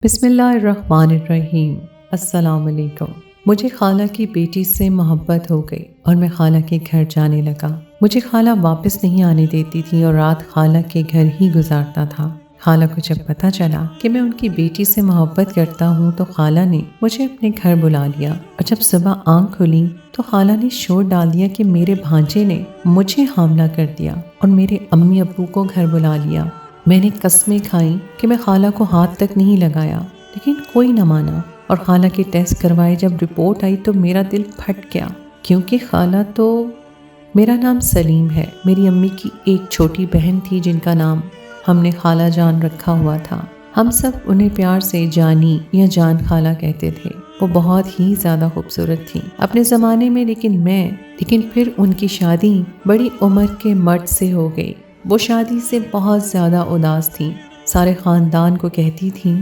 بسم اللہ الرحمن الرحیم۔ السلام علیکم۔ مجھے خالہ کی بیٹی سے محبت ہو گئی اور میں خالہ کے گھر جانے لگا۔ مجھے خالہ واپس نہیں آنے دیتی تھی اور رات خالہ کے گھر ہی گزارتا تھا۔ خالہ کو جب پتہ چلا کہ میں ان کی بیٹی سے محبت کرتا ہوں تو خالہ نے مجھے اپنے گھر بلا لیا، اور جب صبح آنکھ کھلی تو خالہ نے شور ڈال دیا کہ میرے بھانجے نے مجھے حاملہ کر دیا اور میرے امی ابو کو گھر بلا لیا۔ میں نے قسمیں کھائیں کہ میں خالہ کو ہاتھ تک نہیں لگایا، لیکن کوئی نہ مانا، اور خالہ کے ٹیسٹ کروائے جب رپورٹ آئی تو میرا دل پھٹ گیا، کیونکہ خالہ تو میرا نام سلیم ہے۔ میری امی کی ایک چھوٹی بہن تھی جن کا نام ہم نے خالہ جان رکھا ہوا تھا۔ ہم سب انہیں پیار سے جانی یا جان خالہ کہتے تھے۔ وہ بہت ہی زیادہ خوبصورت تھی اپنے زمانے میں، لیکن پھر ان کی شادی بڑی عمر کے مرد سے ہو گئی۔ وہ شادی سے بہت زیادہ اداس تھیں، سارے خاندان کو کہتی تھیں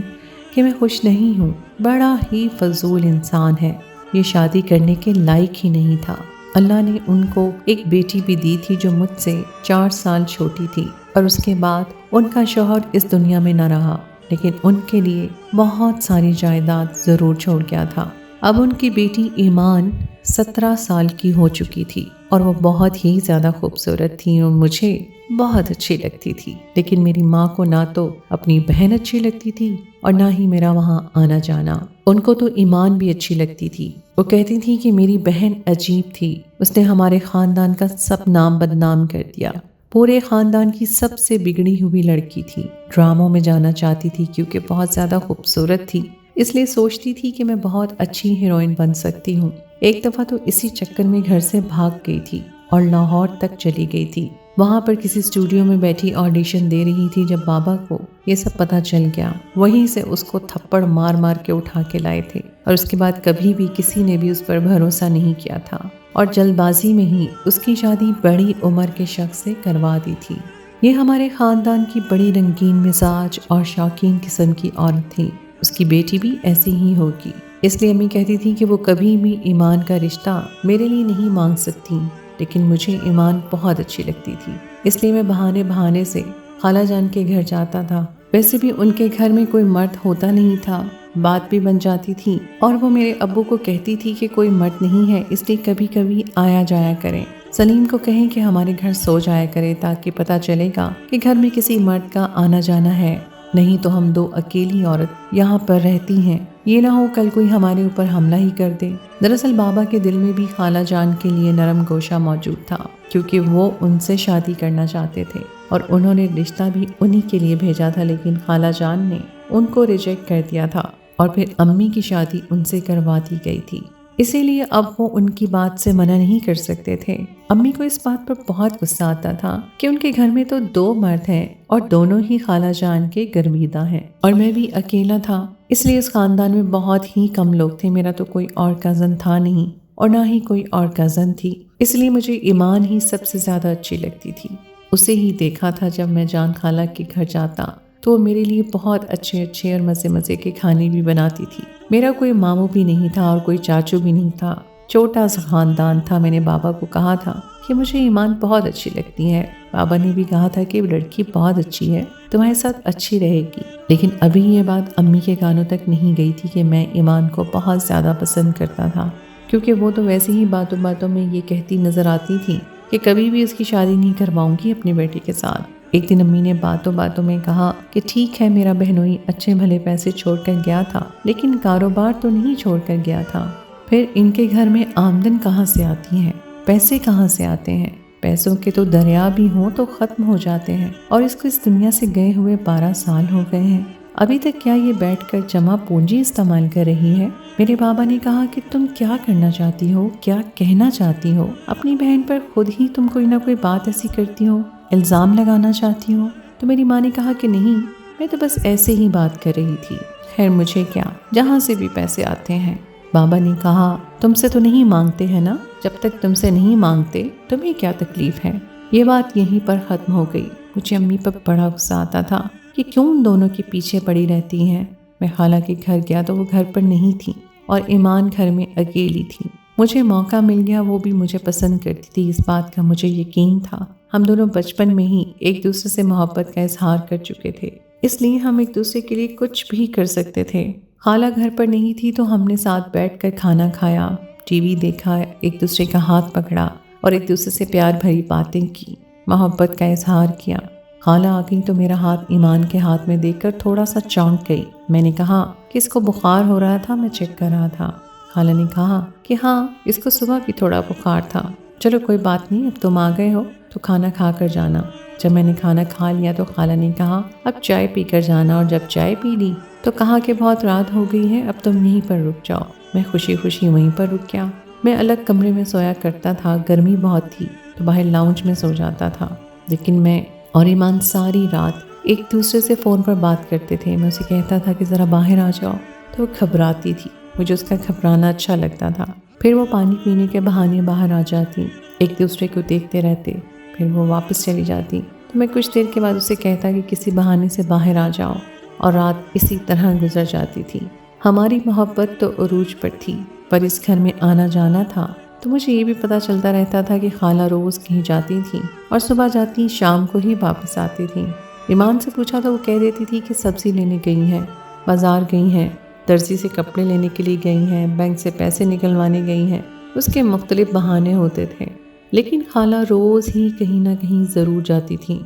کہ میں خوش نہیں ہوں، بڑا ہی فضول انسان ہے، یہ شادی کرنے کے لائق ہی نہیں تھا۔ اللہ نے ان کو ایک بیٹی بھی دی تھی جو مجھ سے 4 سال چھوٹی تھی، اور اس کے بعد ان کا شوہر اس دنیا میں نہ رہا، لیکن ان کے لیے بہت ساری جائیداد ضرور چھوڑ گیا تھا۔ اب ان کی بیٹی ایمان 17 سال کی ہو چکی تھی اور وہ بہت ہی زیادہ خوبصورت تھی اور مجھے بہت اچھی لگتی تھی، لیکن میری ماں کو نہ تو اپنی بہن اچھی لگتی تھی اور نہ ہی میرا وہاں آنا جانا۔ ان کو تو ایمان بھی اچھی لگتی تھی۔ وہ کہتی تھی کہ میری بہن عجیب تھی، اس نے ہمارے خاندان کا سب نام بدنام کر دیا، پورے خاندان کی سب سے بگڑی ہوئی لڑکی تھی، ڈراموں میں جانا چاہتی تھی کیونکہ بہت زیادہ خوبصورت تھی، اس لیے سوچتی تھی کہ میں بہت اچھی ہیروئن بن سکتی ہوں۔ ایک دفعہ تو اسی چکر میں گھر سے بھاگ گئی تھی اور لاہور تک چلی گئی تھی۔ وہاں پر کسی اسٹوڈیو میں بیٹھی آڈیشن دے رہی تھی جب بابا کو یہ سب پتہ چل گیا، وہیں سے اس کو تھپڑ مار مار کے اٹھا کے لائے تھے، اور اس کے بعد کبھی بھی کسی نے بھی اس پر بھروسہ نہیں کیا تھا، اور جلد بازی میں ہی اس کی شادی بڑی عمر کے شخص سے کروا دی تھی۔ یہ ہمارے خاندان کی بڑی رنگین مزاج اور شوقین قسم کی عورت تھی، اس کی بیٹی بھی ایسی ہی ہوگی، اس لیے امی کہتی تھی کہ وہ کبھی بھی ایمان کا رشتہ میرے لیے نہیں مانگ سکتی، لیکن مجھے ایمان بہت اچھی لگتی تھی، اس لیے میں بہانے سے خالہ جان کے گھر جاتا تھا۔ ویسے بھی ان کے گھر میں کوئی مرد ہوتا نہیں تھا، بات بھی بن جاتی تھی، اور وہ میرے ابو کو کہتی تھی کہ کوئی مرد نہیں ہے، اس لیے کبھی کبھی آیا جایا کریں، سلیم کو کہیں کہ ہمارے گھر سو جایا کرے تاکہ پتہ چلے گا کہ گھر میں کسی مرد کا آنا جانا ہے، نہیں تو ہم 2 اکیلی عورت یہاں پر رہتی ہیں، یہ نہ ہو کل کوئی ہمارے اوپر حملہ ہی کر دے۔ دراصل بابا کے دل میں بھی خالہ جان کے لیے نرم گوشہ موجود تھا، کیونکہ وہ ان سے شادی کرنا چاہتے تھے اور انہوں نے رشتہ بھی انہی کے لیے بھیجا تھا، لیکن خالہ جان نے ان کو ریجیکٹ کر دیا تھا اور پھر امی کی شادی ان سے کروا دی گئی تھی، اسی لیے اب وہ ان کی بات سے منع نہیں کر سکتے تھے۔ امی کو اس بات پر بہت غصہ آتا تھا کہ ان کے گھر میں تو 2 مرد ہیں اور دونوں ہی خالہ جان کے گرویدہ ہیں، اور میں بھی اکیلا تھا، اس لیے اس خاندان میں بہت ہی کم لوگ تھے، میرا تو کوئی اور کزن تھا نہیں اور نہ ہی کوئی اور کزن تھی، اس لیے مجھے ایمان ہی سب سے زیادہ اچھی لگتی تھی۔ اسے ہی دیکھا تھا جب میں جان خالہ کے گھر جاتا تو وہ میرے لیے بہت اچھے اور مزے کے کھانے بھی بناتی تھی۔ میرا کوئی ماموں بھی نہیں تھا اور کوئی چاچو بھی نہیں تھا، چھوٹا سا خاندان تھا۔ میں نے بابا کو کہا تھا کہ مجھے ایمان بہت اچھی لگتی ہے، بابا نے بھی کہا تھا کہ لڑکی بہت اچھی ہے، تمہارے ساتھ اچھی رہے گی، لیکن ابھی یہ بات امی کے کانوں تک نہیں گئی تھی کہ میں ایمان کو بہت زیادہ پسند کرتا تھا، کیونکہ وہ تو ویسے ہی باتوں میں یہ کہتی نظر آتی تھی کہ کبھی بھی اس کی شادی نہیں کرواؤں گی اپنی بیٹی کے ساتھ۔ ایک دن امی نے باتوں میں کہا کہ ٹھیک ہے، میرا بہنوئی اچھے بھلے پیسے چھوڑ کر گیا تھا، لیکن کاروبار تو نہیں چھوڑ کر گیا تھا، پھر ان کے گھر میں آمدن کہاں سے آتی ہے، پیسے کہاں سے آتے ہیں، پیسوں کے تو دریا بھی ہوں تو ختم ہو جاتے ہیں، اور اس کو اس دنیا سے گئے ہوئے 12 سال ہو گئے ہیں، ابھی تک کیا یہ بیٹھ کر جمع پونجی استعمال کر رہی ہے؟ میرے بابا نے کہا کہ تم کیا کرنا چاہتی ہو، کیا کہنا چاہتی ہو؟ اپنی بہن پر خود ہی تم کوئی نہ کوئی بات ایسی کرتی ہو، الزام لگانا چاہتی ہو۔ تو میری ماں نے کہا کہ نہیں، میں تو بس ایسے ہی بات کر رہی تھی، خیر مجھے کیا، جہاں سے بھی پیسے آتے ہیں۔ بابا نے کہا تم سے تو نہیں مانگتے ہیں نا، جب تک تم سے نہیں مانگتے تمہیں کیا تکلیف ہے؟ یہ بات یہیں پر ختم ہو گئی۔ مجھے امی پر بڑا غصہ آتا تھا کہ کیوں ان دونوں کے پیچھے پڑی رہتی ہیں۔ میں خالہ کے گھر گیا تو وہ گھر پر نہیں تھی اور ایمان گھر میں اکیلی تھی۔ مجھے موقع مل گیا، وہ بھی مجھے پسند کرتی تھی، اس بات کا مجھے یقین تھا۔ ہم دونوں بچپن میں ہی ایک دوسرے سے محبت کا اظہار کر چکے تھے، اس لیے ہم ایک دوسرے کے لیے کچھ بھی کر سکتے تھے۔ خالہ گھر پر نہیں تھی تو ہم نے ساتھ بیٹھ کر کھانا کھایا، ٹی وی دیکھا، ایک دوسرے کا ہاتھ پکڑا اور ایک دوسرے سے پیار بھری باتیں کی، محبت کا اظہار کیا۔ خالہ آ گئی تو میرا ہاتھ ایمان کے ہاتھ میں دیکھ کر تھوڑا سا چونک گئی۔ میں نے کہا کہ اس کو بخار ہو رہا تھا، میں چیک کر رہا تھا۔ خالہ نے کہا کہ ہاں، اس کو صبح بھی تھوڑا بخار تھا۔ چلو کوئی بات نہیں، اب تم آ گئے ہو تو کھانا کھا کر جانا۔ جب میں نے کھانا کھا لیا تو خالہ نے کہا اب چائے پی کر جانا، اور جب چائے پی لی تو کہا کہ بہت رات ہو گئی ہے، اب تم یہیں پر رک جاؤ۔ میں خوشی خوشی وہیں پر رک گیا۔ میں الگ کمرے میں سویا کرتا تھا، گرمی بہت تھی تو باہر لاؤنج میں سو جاتا تھا، لیکن میں اور ایمان ساری رات ایک دوسرے سے فون پر بات کرتے تھے۔ میں اسے کہتا تھا کہ ذرا باہر آ جاؤ تو وہ گھبراتی تھی، مجھے اس کا گھبرانا اچھا لگتا تھا۔ پھر وہ پانی پینے کے بہانے باہر آ جاتی، ایک دوسرے کو دیکھتے رہتے، پھر وہ واپس چلی جاتی تو میں کچھ دیر کے بعد اسے کہتا کہ کسی بہانے سے باہر آ جاؤ، اور رات اسی طرح گزر جاتی تھی۔ ہماری محبت تو عروج پر تھی، پر اس گھر میں آنا جانا تھا تو مجھے یہ بھی پتہ چلتا رہتا تھا کہ خالہ روز کہیں جاتی تھی اور صبح جاتی شام کو ہی واپس آتی تھی۔ ایمان سے پوچھا تو وہ کہہ دیتی تھی کہ سبزی لینے گئی ہیں، بازار گئی ہیں، درزی سے کپڑے لینے کے لیے گئی ہیں، بینک سے پیسے نکلوانے گئی ہیں۔ اس کے مختلف بہانے ہوتے تھے، لیکن خالہ روز ہی کہیں نہ کہیں ضرور جاتی تھی۔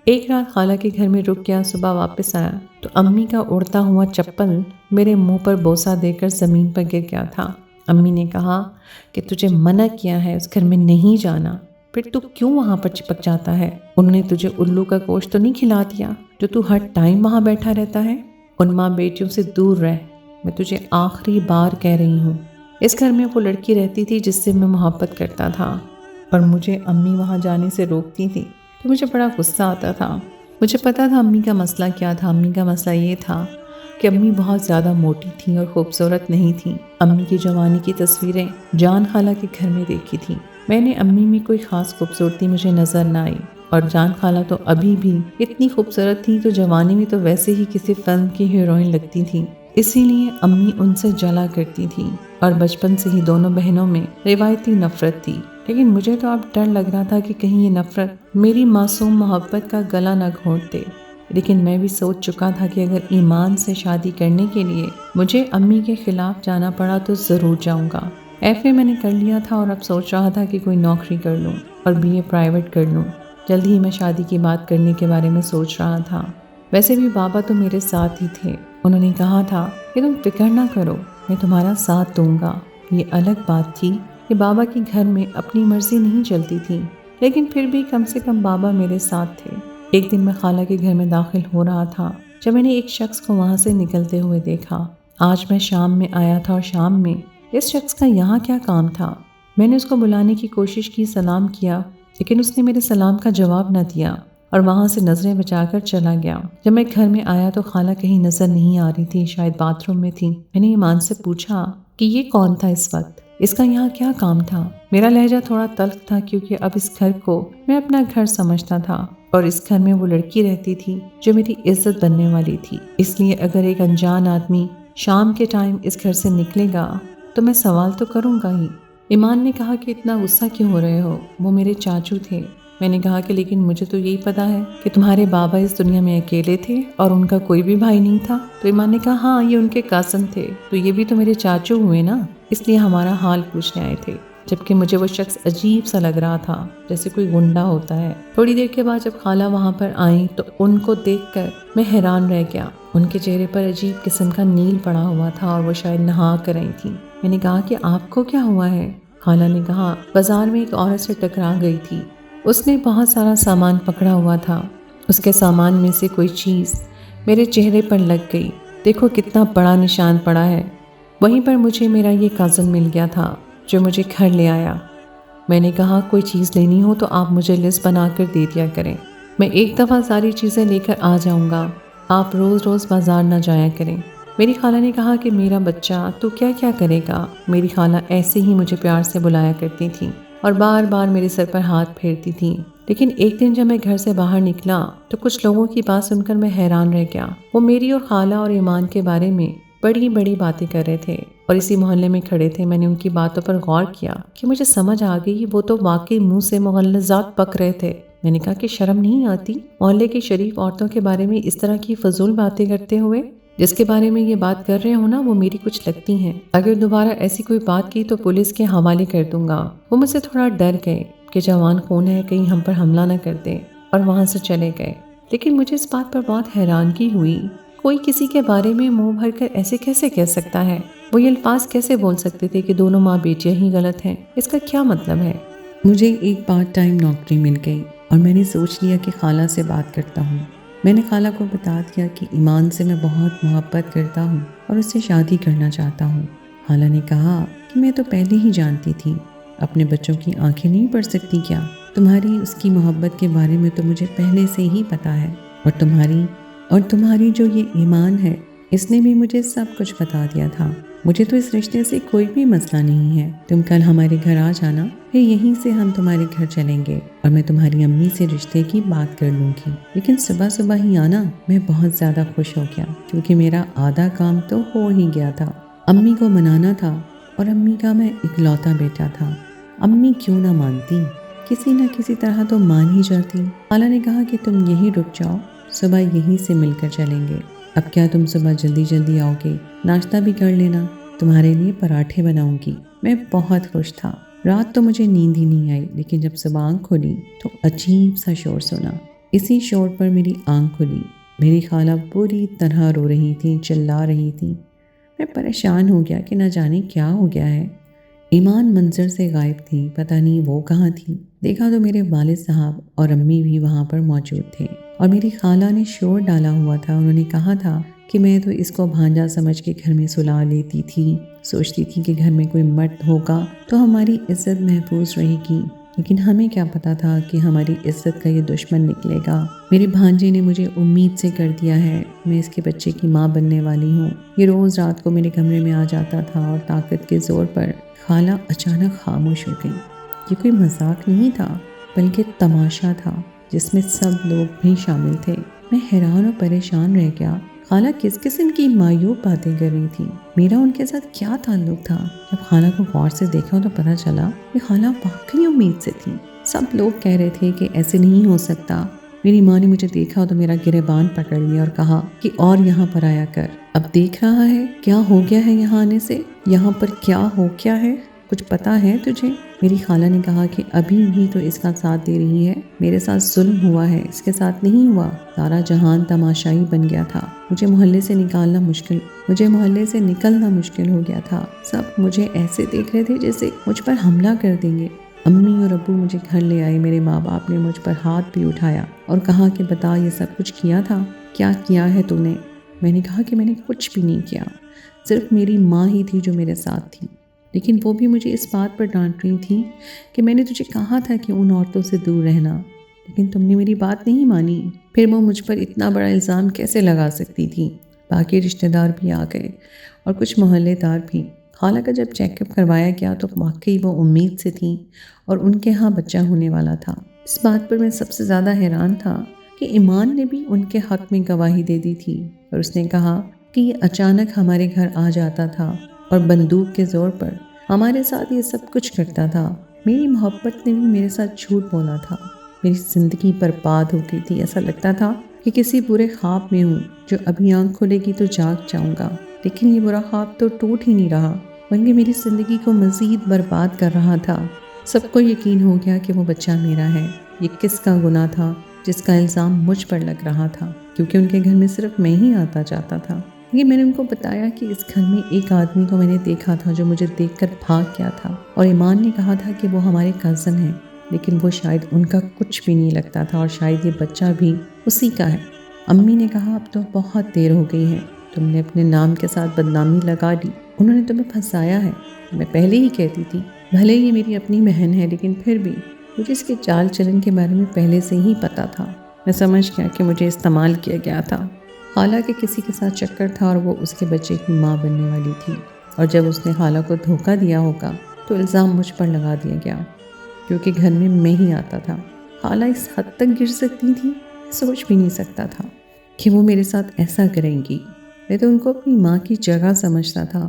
ایک رات خالہ کے گھر میں رک گیا، صبح واپس آیا تو امی کا اڑتا ہوا چپل میرے منہ پر بوسہ دے کر زمین پر گر گیا تھا۔ امی نے کہا کہ تجھے منع کیا ہے اس گھر میں نہیں جانا، پھر تو کیوں وہاں پر چپک جاتا ہے؟ انہوں نے تجھے الو کا گوشت تو نہیں کھلا دیا جو تو ہر ٹائم وہاں بیٹھا رہتا ہے؟ ان ماں بیٹیوں سے دور رہ، میں تجھے آخری بار کہہ رہی ہوں۔ اس گھر میں وہ لڑکی رہتی تھی جس سے میں محبت کرتا تھا، اور مجھے امی وہاں جانے سے روکتی تھی تو مجھے بڑا غصہ آتا تھا۔ مجھے پتا تھا امی کا مسئلہ کیا تھا۔ امی کا مسئلہ یہ تھا کہ امی بہت زیادہ موٹی تھیں اور خوبصورت نہیں تھیں۔ امی کی جوانی کی تصویریں جان خالہ کے گھر میں دیکھی تھیں۔ میں نے امی میں کوئی خاص خوبصورتی مجھے نظر نہ آئی، اور جان خالہ تو ابھی بھی اتنی خوبصورت تھیں تو جوانی میں تو ویسے ہی کسی فلم کی ہیروئن لگتی تھیں، اسی لیے امی ان سے جلا کرتی تھیں، اور بچپن سے ہی دونوں بہنوں میں روایتی نفرت تھی۔ لیکن مجھے تو اب ڈر لگ رہا تھا کہ کہیں یہ نفرت میری معصوم محبت کا گلا نہ گھونٹ دے۔ لیکن میں بھی سوچ چکا تھا کہ اگر ایمان سے شادی کرنے کے لیے مجھے امی کے خلاف جانا پڑا تو ضرور جاؤں گا۔ ایف اے میں نے کر لیا تھا اور اب سوچ رہا تھا کہ کوئی نوکری کر لوں اور بی اے پرائیویٹ کر لوں۔ جلد ہی میں شادی کی بات کرنے کے بارے میں سوچ رہا تھا۔ ویسے بھی بابا تو میرے ساتھ ہی تھے، انہوں نے کہا تھا کہ تم فکر نہ کرو، میں تمہارا ساتھ دوں گا۔ یہ الگ بات تھی کہ بابا کے گھر میں اپنی مرضی نہیں چلتی تھی، لیکن پھر بھی کم سے کم بابا میرے ساتھ تھے۔ ایک دن میں خالہ کے گھر میں داخل ہو رہا تھا جب میں نے ایک شخص کو وہاں سے نکلتے ہوئے دیکھا۔ آج میں شام میں آیا تھا اور شام میں اس شخص کا یہاں کیا کام تھا؟ میں نے اس کو بلانے کی کوشش کی، سلام کیا، لیکن اس نے میرے سلام کا جواب نہ دیا اور وہاں سے نظریں بچا کر چلا گیا۔ جب میں گھر میں آیا تو خالہ کہیں نظر نہیں آ رہی تھی، شاید باتھ روم میں تھی۔ میں نے ایمان سے پوچھا کہ یہ کون تھا اس وقت، اس کا یہاں کیا کام تھا؟ میرا لہجہ تھوڑا تلخ تھا کیونکہ اب اس گھر کو میں اپنا گھر سمجھتا تھا، اور اس گھر میں وہ لڑکی رہتی تھی جو میری عزت بننے والی تھی۔ اس لیے اگر ایک انجان آدمی شام کے ٹائم اس گھر سے نکلے گا تو میں سوال تو کروں گا ہی۔ ایمان نے کہا کہ اتنا غصہ کیوں ہو رہے ہو، وہ میرے چاچو تھے۔ میں نے کہا کہ لیکن مجھے تو یہی پتا ہے کہ تمہارے بابا اس دنیا میں اکیلے تھے اور ان کا کوئی بھی بھائی نہیں تھا۔ تو ایمان نے کہا ہاں، یہ ان کے کازن تھے، تو یہ بھی تو میرے چاچو ہوئے نا، اس لیے ہمارا حال پوچھنے آئے تھے۔ جبکہ مجھے وہ شخص عجیب سا لگ رہا تھا، جیسے کوئی گنڈا ہوتا ہے۔ تھوڑی دیر کے بعد جب خالہ وہاں پر آئیں تو ان کو دیکھ کر میں حیران رہ گیا۔ ان کے چہرے پر عجیب قسم کا نیل پڑا ہوا تھا اور وہ شاید نہا کر آئی تھی۔ میں نے کہا کہ آپ کو کیا ہوا ہے؟ خالہ نے کہا بازار میں ایک عورت سے ٹکرا گئی تھی، اس نے بہت سارا سامان پکڑا ہوا تھا، اس کے سامان میں سے کوئی چیز میرے چہرے پر لگ گئی، دیکھو کتنا بڑا نشان پڑا ہے۔ وہیں پر مجھے میرا یہ کازن مل گیا تھا جو مجھے گھر لے آیا۔ میں نے کہا کوئی چیز لینی ہو تو آپ مجھے لسٹ بنا کر دے دیا کریں، میں ایک دفعہ ساری چیزیں لے کر آ جاؤں گا، آپ روز روز بازار نہ جایا کریں۔ میری خالہ نے کہا کہ میرا بچہ تو کیا کیا کرے گا؟ میری خالہ ایسے ہی مجھے پیار سے بلایا کرتی تھی اور بار بار میرے سر پر ہاتھ پھیرتی تھی۔ لیکن ایک دن جب میں گھر سے باہر نکلا تو کچھ لوگوں کی بات سن کر میں حیران رہ گیا۔ وہ میری اور خالہ اور ایمان کے بارے میں بڑی بڑی باتیں کر رہے تھے اور اسی محلے میں کھڑے تھے۔ میں نے ان کی باتوں پر غور کیا کہ مجھے سمجھ آ گئی وہ تو واقعی منہ سے مغلظات پک رہے تھے۔ میں نے کہا کہ شرم نہیں آتی محلے کی شریف عورتوں کے بارے میں اس طرح کی فضول باتیں کرتے ہوئے؟ جس کے بارے میں یہ بات کر رہے ہو نا وہ میری کچھ لگتی ہیں، اگر دوبارہ ایسی کوئی بات کی تو پولیس کے حوالے کر دوں گا۔ وہ مجھ سے تھوڑا ڈر گئے کہ جوان خون ہے، کہیں ہم پر حملہ نہ کر دیں، اور وہاں سے چلے گئے۔ لیکن مجھے اس بات پر بہت حیرانگی ہوئی، کوئی کسی کے بارے میں منہ بھر کر ایسے کیسے کہہ سکتا ہے؟ وہ یہ الفاظ کیسے بول سکتے تھے کہ دونوں ماں بیٹیاں ہی غلط ہیں؟ اس کا کیا مطلب ہے؟ مجھے ایک پارٹ ٹائم نوکری مل گئی اور میں نے سوچ لیا کہ خالہ سے بات کرتا ہوں۔ میں نے خالہ کو بتا دیا کہ ایمان سے میں بہت محبت کرتا ہوں اور اس سے شادی کرنا چاہتا ہوں۔ خالہ نے کہا کہ میں تو پہلے ہی جانتی تھی، اپنے بچوں کی آنکھیں نہیں پڑھ سکتی کیا؟ تمہاری اس کی محبت کے بارے میں تو مجھے پہلے سے ہی پتا ہے، اور تمہاری جو یہ ایمان ہے اس نے بھی مجھے سب کچھ بتا دیا تھا۔ مجھے تو اس رشتے سے کوئی بھی مسئلہ نہیں ہے، تم کل ہمارے گھر آ جانا، پھر یہیں سے ہم تمہارے گھر چلیں گے اور میں تمہاری امی سے رشتے کی بات کر لوں گی، لیکن صبح صبح ہی آنا۔ میں بہت زیادہ خوش ہو گیا کیونکہ میرا آدھا کام تو ہو ہی گیا تھا۔ امی کو منانا تھا اور امی کا میں اکلوتا بیٹا تھا۔ امی کیوں نہ مانتی، کسی نہ کسی طرح تو مان ہی جاتی۔ خالہ نے کہا کہ تم یہیں رک جاؤ، صبح یہیں سے مل کر چلیں گے۔ اب کیا تم صبح جلدی آؤ گے؟ ناشتہ بھی کر لینا، تمہارے لیے پراٹھے بناؤں گی۔ میں بہت خوش تھا۔ رات تو مجھے نیند ہی نہیں آئی، لیکن جب صبح آنکھ کھولی تو عجیب سا شور سنا۔ اسی شور پر میری آنکھ کھلی۔ میری خالہ پوری طرح رو رہی تھی، چلا رہی تھی۔ میں پریشان ہو گیا کہ نہ جانے کیا ہو گیا ہے۔ ایمان منظر سے غائب تھی، پتہ نہیں وہ کہاں تھی۔ دیکھا تو میرے والد صاحب اور امی بھی وہاں پر موجود تھے، اور میری خالہ نے شور ڈالا ہوا تھا۔ انہوں نے کہا تھا کہ میں تو اس کو بھانجا سمجھ کے گھر میں سلا لیتی تھی، سوچتی تھی کہ گھر میں کوئی مرد ہوگا تو ہماری عزت محفوظ رہے گی، لیکن ہمیں کیا پتا تھا کہ ہماری عزت کا یہ دشمن نکلے گا۔ میرے بھانجے نے مجھے امید سے کر دیا ہے، میں اس کے بچے کی ماں بننے والی ہوں۔ یہ روز رات کو میرے کمرے میں آ جاتا تھا اور طاقت کے زور پر۔ خالہ اچانک خاموش ہو گئی۔ یہ کوئی مذاق نہیں تھا بلکہ تماشا تھا جس میں سب لوگ بھی شامل تھے۔ میں حیران اور پریشان رہ گیا۔ خالہ کس قسم کی معیوب باتیں کر رہی تھی؟ میرا ان کے ساتھ کیا تعلق تھا؟ جب خالہ کو غور سے دیکھا تو پتہ چلا کہ خالہ واقعی امید سے تھی۔ سب لوگ کہہ رہے تھے کہ ایسے نہیں ہو سکتا۔ میری ماں نے مجھے دیکھا تو میرا گریبان پکڑ لیا اور کہا کہ اور یہاں پر آیا کر، اب دیکھ رہا ہے کیا ہو گیا ہے یہاں آنے سے، یہاں پر کیا ہو گیا ہے، کچھ پتا ہے تجھے؟ میری خالہ نے کہا کہ ابھی بھی تو اس کا ساتھ دے رہی ہے، میرے ساتھ ظلم ہوا ہے، اس کے ساتھ نہیں ہوا۔ سارا جہان تماشائی بن گیا تھا۔ مجھے محلے سے نکلنا مشکل ہو گیا تھا۔ سب مجھے ایسے دیکھ رہے تھے جیسے مجھ پر حملہ کر دیں گے۔ امی اور ابو مجھے گھر لے آئے، میرے ماں باپ نے مجھ پر ہاتھ بھی اٹھایا اور کہا کہ بتا یہ سب کچھ کیا تھا، کیا کیا ہے تو نے؟ میں نے کہا کہ میں نے کچھ بھی نہیں کیا، صرف میری ماں ہی تھی جو میرے ساتھ تھی، لیکن وہ بھی مجھے اس بات پر ڈانٹ رہی تھی کہ میں نے تجھے کہا تھا کہ ان عورتوں سے دور رہنا، لیکن تم نے میری بات نہیں مانی۔ پھر وہ مجھ پر اتنا بڑا الزام کیسے لگا سکتی تھی؟ باقی رشتہ دار بھی آ گئے اور کچھ محلے دار بھی۔ خالہ کا جب چیک اپ کروایا گیا تو واقعی وہ امید سے تھیں اور ان کے ہاں بچہ ہونے والا تھا۔ اس بات پر میں سب سے زیادہ حیران تھا کہ ایمان نے بھی ان کے حق میں گواہی دے دی تھی، اور اس نے کہا کہ یہ اچانک ہمارے گھر آ جاتا تھا اور بندوق کے زور پر ہمارے ساتھ یہ سب کچھ کرتا تھا۔ میری محبت نے بھی میرے ساتھ جھوٹ بولا تھا۔ میری زندگی برباد ہو گئی تھی، ایسا لگتا تھا کہ کسی برے خواب میں ہوں جو ابھی آنکھ کھلے گی تو جاگ جاؤں گا، لیکن یہ برا خواب تو ٹوٹ ہی نہیں رہا بلکہ میری زندگی کو مزید برباد کر رہا تھا۔ سب کو یقین ہو گیا کہ وہ بچہ میرا ہے۔ یہ کس کا گناہ تھا جس کا الزام مجھ پر لگ رہا تھا؟ کیونکہ ان کے گھر میں صرف میں ہی آتا جاتا تھا۔ یہ میں نے ان کو بتایا کہ اس گھر میں ایک آدمی کو میں نے دیکھا تھا جو مجھے دیکھ کر بھاگ گیا تھا، اور ایمان نے کہا تھا کہ وہ ہمارے کزن ہیں، لیکن وہ شاید ان کا کچھ بھی نہیں لگتا تھا اور شاید یہ بچہ بھی اسی کا ہے۔ امی نے کہا اب تو بہت دیر ہو گئی ہے، تم نے اپنے نام کے ساتھ بدنامی لگا دی، انہوں نے تمہیں پھنسایا ہے۔ میں پہلے ہی کہتی تھی، بھلے یہ میری اپنی بہن ہے لیکن پھر بھی مجھے اس کے چال چلن کے بارے میں پہلے سے ہی پتا تھا۔ میں سمجھ گیا کہ مجھے استعمال کیا گیا تھا۔ خالہ کے کسی کے ساتھ چکر تھا اور وہ اس کے بچے کی ماں بننے والی تھی، اور جب اس نے خالہ کو دھوکہ دیا ہوگا تو الزام مجھ پر لگا دیا گیا کیونکہ گھر میں ہی آتا تھا۔ خالہ اس حد تک گر سکتی تھی، سوچ بھی نہیں سکتا تھا کہ وہ میرے ساتھ ایسا کریں گی۔ میں تو ان کو اپنی ماں کی جگہ سمجھتا تھا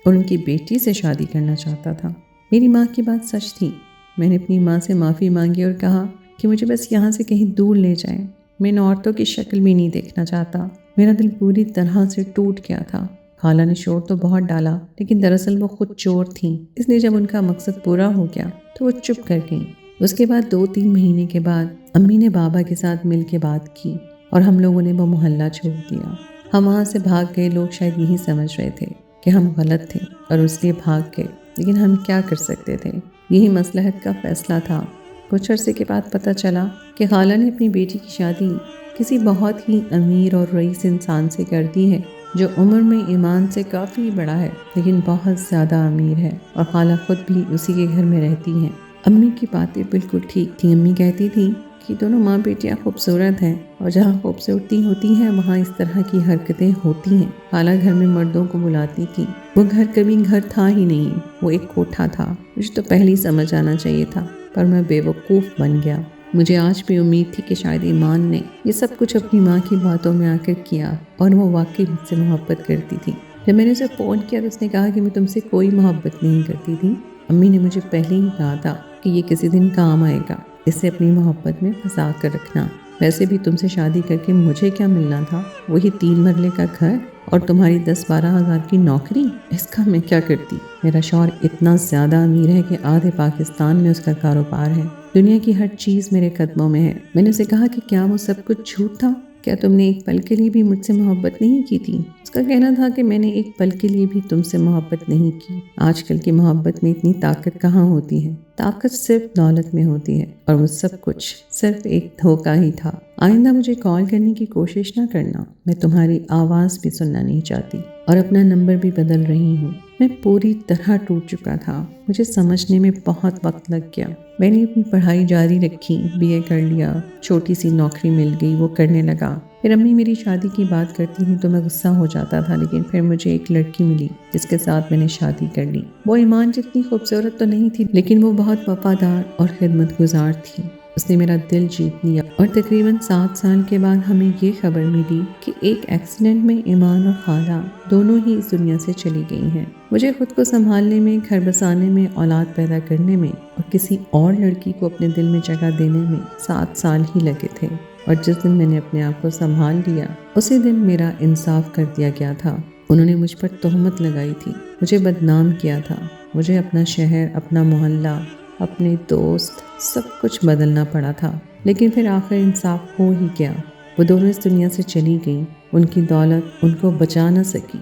اور ان کی بیٹی سے شادی کرنا چاہتا تھا۔ میری ماں کی بات سچ تھی۔ میں نے اپنی ماں سے معافی مانگی اور کہا کہ مجھے بس یہاں سے کہیں دور لے جائیں، میں ان عورتوں کی شکل بھی نہیں دیکھنا چاہتا۔ میرا دل پوری طرح سے ٹوٹ گیا تھا۔ خالہ نے شور تو بہت ڈالا، لیکن دراصل وہ خود چور تھیں، اس لیے جب ان کا مقصد پورا ہو گیا تو وہ چپ کر گئیں۔ اس کے بعد 2-3 مہینے کے بعد امی نے بابا کے ساتھ مل کے بات کی اور ہم لوگوں نے وہ محلہ چھوڑ دیا۔ ہم وہاں سے بھاگ گئے۔ لوگ شاید یہی سمجھ رہے تھے کہ ہم غلط تھے اور اس لیے بھاگ گئے، لیکن ہم کیا کر سکتے تھے؟ یہی مصلحت کا فیصلہ تھا۔ کچھ عرصے کے بعد پتہ چلا کہ خالہ نے اپنی بیٹی کی شادی کسی بہت ہی امیر اور رئیس انسان سے کر دی ہے، جو عمر میں ایمان سے کافی بڑا ہے لیکن بہت زیادہ امیر ہے، اور خالہ خود بھی اسی کے گھر میں رہتی ہیں۔ امی کی باتیں بالکل ٹھیک تھیں۔ امی کہتی تھیں کہ دونوں ماں بیٹیاں خوبصورت ہیں، اور جہاں خوبصورتی ہوتی ہے وہاں اس طرح کی حرکتیں ہوتی ہیں۔ خالہ گھر میں مردوں کو بلاتی تھی۔ وہ گھر کبھی گھر تھا ہی نہیں، وہ ایک کوٹھا تھا۔ مجھے تو پہلے ہی سمجھ آنا چاہیے تھا، پر میں بے وقوف بن گیا۔ مجھے آج بھی امید تھی کہ شاید ایمان نے یہ سب کچھ اپنی ماں کی باتوں میں آ کر کیا، اور وہ واقعی مجھ سے محبت کرتی تھی۔ جب میں نے اسے فون کیا تو اس نے کہا کہ میں تم سے کوئی محبت نہیں کرتی تھی۔ امی نے مجھے پہلے ہی کہا تھا کہ یہ کسی دن کام آئے گا، اسے اپنی محبت میں پھنسا کر رکھنا۔ ویسے بھی تم سے شادی کر کے مجھے کیا ملنا تھا؟ وہی 3 مرلے کا گھر اور تمہاری 10-12 ہزار کی نوکری۔ اس کا میں کیا کرتی؟ میرا شوہر اتنا زیادہ امیر ہے کہ آدھے پاکستان میں اس کا کاروبار ہے۔ دنیا کی ہر چیز میرے قدموں میں ہے۔ میں نے اسے کہا کہ کیا وہ سب کچھ جھوٹ تھا؟ کیا تم نے ایک پل کے لیے بھی مجھ سے محبت نہیں کی تھی؟ اس کا کہنا تھا کہ میں نے ایک پل کے لیے بھی تم سے محبت نہیں کی۔ آج کل کی محبت میں اتنی طاقت کہاں ہوتی ہے؟ طاقت صرف دولت میں ہوتی ہے، اور وہ سب کچھ صرف ایک دھوکہ ہی تھا۔ آئندہ مجھے کال کرنے کی کوشش نہ کرنا، میں تمہاری آواز بھی سننا نہیں چاہتی، اور اپنا نمبر بھی بدل رہی ہوں۔ میں پوری طرح ٹوٹ چکا تھا۔ مجھے سمجھنے میں بہت وقت لگ گیا۔ میں نے اپنی پڑھائی جاری رکھی، BA کر لیا، چھوٹی سی نوکری مل گئی، وہ کرنے لگا۔ پھر امی میری شادی کی بات کرتی تھی تو میں غصہ ہو جاتا تھا، لیکن پھر مجھے ایک لڑکی ملی جس کے ساتھ میں نے شادی کر لی۔ وہ ایمان جتنی خوبصورت تو نہیں تھی، لیکن وہ بہت وفادار اور خدمت گزار تھی۔ اس نے میرا دل جیت لیا، اور تقریباً 7 سال کے بعد ہمیں یہ خبر ملی کہ ایک ایکسیڈنٹ میں ایمان اور خالہ دونوں ہی اس دنیا سے چلی گئی ہیں۔ مجھے خود کو سنبھالنے میں، گھر بسانے میں، اولاد پیدا کرنے میں، اور کسی اور لڑکی کو اپنے دل میں جگہ دینے میں 7 سال ہی لگے تھے، اور جس دن میں نے اپنے آپ کو سنبھال لیا اسی دن میرا انصاف کر دیا گیا تھا۔ انہوں نے مجھ پر تہمت لگائی تھی، مجھے بدنام کیا تھا۔ مجھے اپنا شہر، اپنا محلہ، اپنے دوست، سب کچھ بدلنا پڑا تھا، لیکن پھر آخر انصاف ہو ہی گیا۔ وہ دونوں اس دنیا سے چلی گئیں۔ ان کی دولت ان کو بچا نہ سکی۔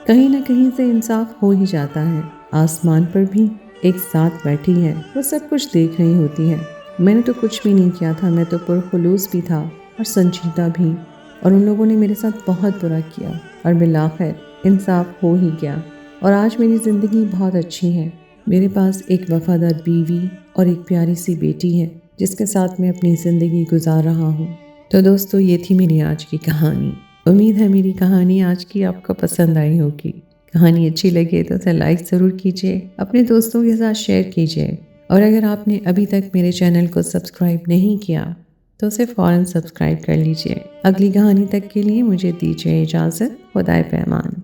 کہیں نہ کہیں سے انصاف ہو ہی جاتا ہے۔ آسمان پر بھی ایک ساتھ بیٹھی ہے، وہ سب کچھ دیکھ رہی ہوتی ہے۔ میں نے تو کچھ بھی نہیں کیا تھا، میں تو پرخلوص بھی تھا اور سنجیدہ بھی، اور ان لوگوں نے میرے ساتھ بہت برا کیا، اور بالآخر انصاف ہو ہی گیا، اور آج میری زندگی بہت اچھی ہے۔ میرے پاس ایک وفادار بیوی اور ایک پیاری سی بیٹی ہے جس کے ساتھ میں اپنی زندگی گزار رہا ہوں۔ تو دوستو، یہ تھی میری آج کی کہانی۔ امید ہے میری کہانی آج کی آپ کو پسند آئی ہوگی۔ کہانی اچھی لگے تو اسے لائک ضرور کیجیے، اپنے دوستوں کے ساتھ شیئر کیجیے، اور اگر آپ نے ابھی تک میرے چینل کو سبسکرائب نہیں کیا تو اسے فوراً سبسکرائب کر لیجیے۔ اگلی کہانی تک کے لیے مجھے دیجیے اجازت۔ خدائے پیمان۔